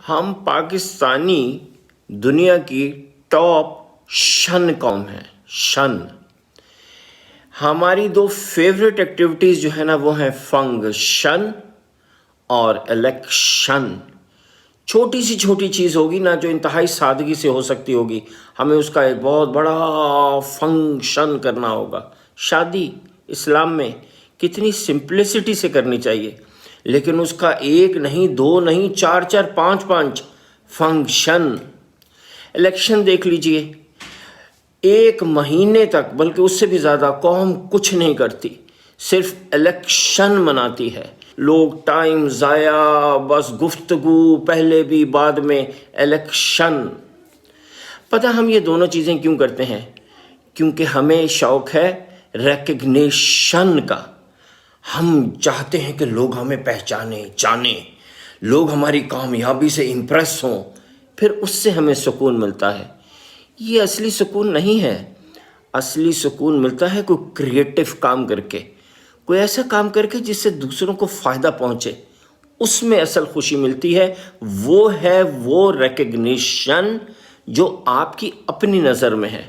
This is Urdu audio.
ہم پاکستانی دنیا کی ٹاپ شن قوم ہے. شن. ہماری دو فیوریٹ ایکٹیویٹیز جو ہے نا وہ ہیں فنکشن اور الیکشن. چھوٹی سی چھوٹی چیز ہوگی نا جو انتہائی سادگی سے ہو سکتی ہوگی، ہمیں اس کا ایک بہت بڑا فنکشن کرنا ہوگا. شادی اسلام میں کتنی سمپلسٹی سے کرنی چاہیے، لیکن اس کا ایک نہیں، دو نہیں، چار چار، پانچ پانچ فنکشن. الیکشن دیکھ لیجئے، ایک مہینے تک بلکہ اس سے بھی زیادہ قوم کچھ نہیں کرتی، صرف الیکشن مناتی ہے. لوگ ٹائم ضائع، بس گفتگو پہلے بھی بعد میں الیکشن. پتہ ہم یہ دونوں چیزیں کیوں کرتے ہیں؟ کیونکہ ہمیں شوق ہے ریکگنیشن کا. ہم چاہتے ہیں کہ لوگ ہمیں پہچانیں، جانیں، لوگ ہماری کامیابی سے امپریس ہوں، پھر اس سے ہمیں سکون ملتا ہے. یہ اصلی سکون نہیں ہے. اصلی سکون ملتا ہے کوئی کریٹو کام کر کے، کوئی ایسا کام کر کے جس سے دوسروں کو فائدہ پہنچے. اس میں اصل خوشی ملتی ہے. وہ ہے وہ ریکگنیشن جو آپ کی اپنی نظر میں ہے.